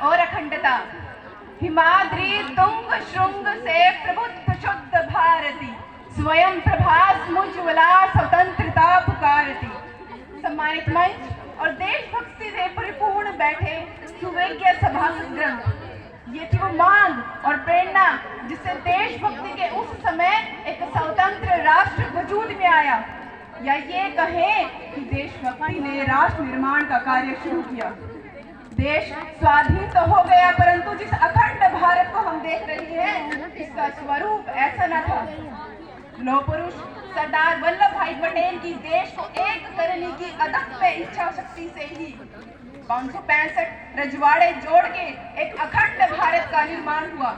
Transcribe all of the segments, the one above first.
और अखंडता। हिमाद्री तुंग श्रृंग से प्रबुद्ध शुद्ध भारती, स्वयं प्रभास मुज्ज्वला स्वतंत्रता पुकारती। सम्मानित मंच और देशभक्ति से परिपूर्ण बैठे सुवेज्ञ सभासद, ये थी वो मांग और प्रेरणा जिससे देशभक्ति के उस समय एक स्वतंत्र राष्ट्र वजूद में आया, या ये कहें कि देशभक्ति ने राष्ट्र निर्माण का कार्य शुरू किया। देश स्वाधीन तो हो गया, परंतु जिस अखंड भारत को हम देख रहे हैं इसका स्वरूप ऐसा न था। लौह पुरुष सरदार वल्लभ भाई पटेल की देश को एक करने की अदम्य इच्छा शक्ति से ही 565 रजवाड़े जोड़ के एक अखंड भारत का निर्माण हुआ।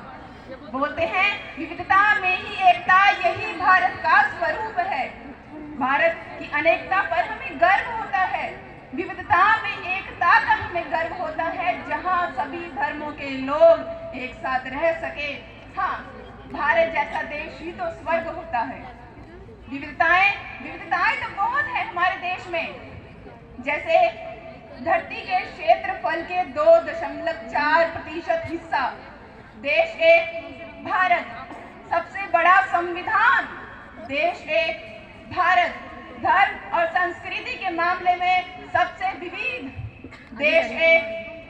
बोलते हैं विविधता में ही एकता, यही भारत का स्वरूप है। भारत की अनेकता पर हमें गर्व होता है, विविधता में एकता का हमें गर्व होता है, जहां सभी धर्मों के लोग एक साथ रह सके। हाँ, भारत जैसा देश ही तो स्वर्ग होता है। विविधताएं तो बहुत है हमारे देश में। जैसे धरती के क्षेत्रफल के 2.4% हिस्सा, देश एक, भारत। सबसे बड़ा संविधान, देश एक, भारत। धर्म और संस्कृति के मामले में सबसे विविध, देश एक,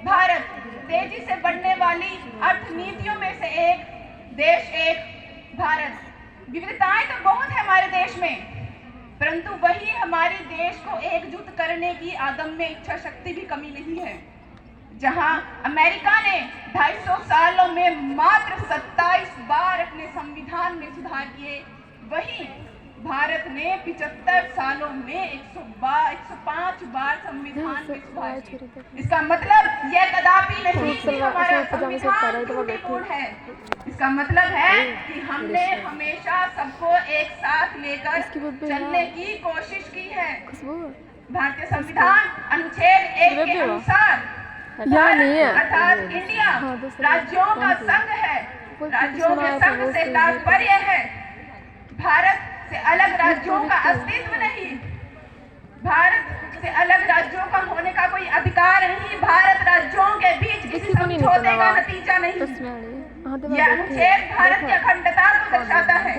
भारत। तेजी से बढ़ने वाली अर्थनीतियों में से एक, देश एक, भारत। विविधताएं तो बहुत है हमारे देश में, परंतु वही हमारे देश को एकजुट करने की अदम्य इच्छा शक्ति भी कमी नहीं है। जहां अमेरिका ने 250 सालों में मात्र 27 बार अपने संविधान में सुधार किए, वहीं भारत ने 75 सालों में 105 बार संविधान में सुधार किए। इसका मतलब यह कदापि नहीं कि हमारा संविधान त्रुटिपूर्ण है। इसका मतलब है कि हमने हमेशा सबको एक साथ लेकर चलने की कोशिश की है। भारतीय संविधान अनुच्छेद 1 के अनुसार अर्थात इंडिया राज्यों का संघ है। राज्यों के संघ से तात्पर्य है भारत से अलग राज्यों का अस्तित्व नहीं, भारत से अलग राज्यों का होने का कोई अधिकार नहीं, भारत राज्यों के बीच किसी समझौते का नतीजा नहीं। यह अनुच्छेद भारत की अखंडता को दर्शाता है।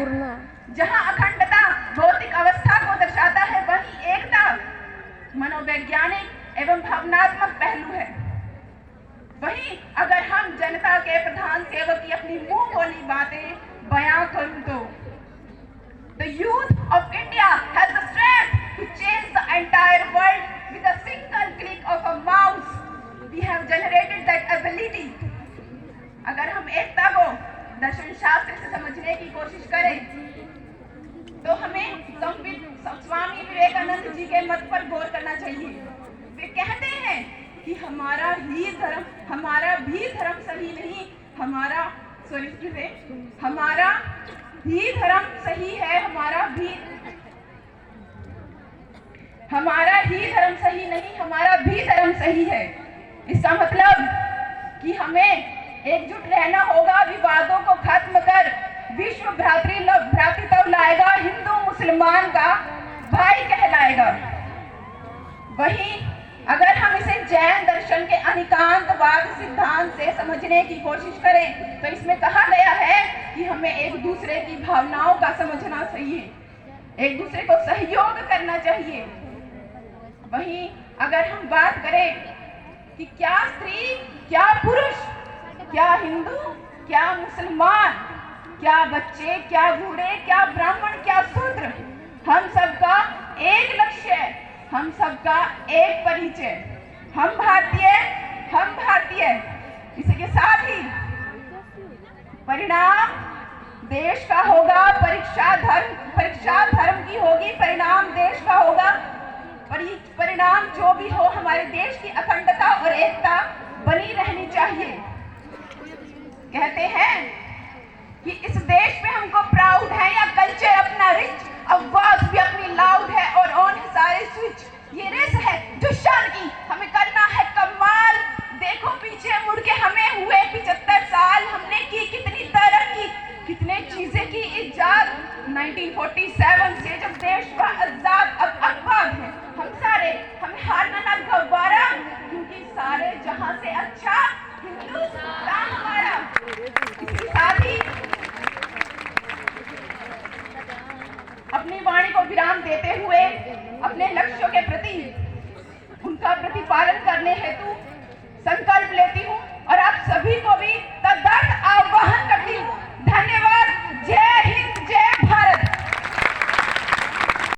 जहां अखंडता भौतिक अवस्था को दर्शाता है, वहीं एकता मनोवैज्ञानिक एवं भावनात्मक पहलू है। वहीं अगर हम जनता के प्रधान सेवक की अपनी मुंह बोली बातें बयां करूं तो The youth of India has the strength to change the entire world with a single click of a mouse. We have generated that ability. अगर हम एकता को दर्शन शास्त्र से समझने की कोशिश करें तो हमें स्वामी विवेकानंद जी के मत पर गौर करना चाहिए। वे कहते हैं कि हमारा भी धर्म सही नहीं, हमारा ही धर्म सही है, हमारा ही धर्म सही नहीं, हमारा भी धर्म सही है। इसका मतलब कि हमें एकजुट रहना होगा, विवादों को खत्म कर विश्व भ्रातृत्व लाएगा, हिंदू मुसलमान का भाई कहलाएगा। वहीं अगर हम इसे जैन दर्शन के अनिकांतवाद सिद्धांत से समझने की कोशिश करें तो इसमें कहा गया है कि हमें एक दूसरे की भावनाओं का समझना चाहिए, एक दूसरे को सहयोग करना चाहिए। वहीं अगर हम बात करें कि क्या स्त्री, क्या पुरुष, क्या हिंदू, क्या मुसलमान, क्या बच्चे, क्या बूढ़े, क्या ब्राह्मण, क्या शूद्र, हम सबका एक लक्ष्य है, हम सबका एक परिचय, हम भारतीय। इसी के साथ ही परिणाम देश का होगा, परीक्षा धर्म की होगी, परिणाम देश का होगा। परिणाम जो भी हो, हमारे देश की अखंडता और एकता बनी रहनी चाहिए। कहते हैं कि इस देश में हमको प्राउड है, या कल्चर अपना रिच, आवाज भी अपनी लाउड है और ऑन है सारे स्विच। ये रेस है जो शान की, हमें करना है कमाल। देखो पीछे मुड़ के, हमें हुए 75 साल, हमने की कितनी तरक्की, कितने चीजें की इजाद। 1947 से जब देश का आजाद आबाद है, हमें हारना ना गवारा, क्योंकि सारे जहां से अच्छा हिंदुस्तान हमारा। इसके साथ ही अपनी वाणी को विराम देते हुए अपने लक्ष्यों के प्रति उनका प्रतिपालन करने हेतु संकल्प लेती हूँ और आप सभी को भी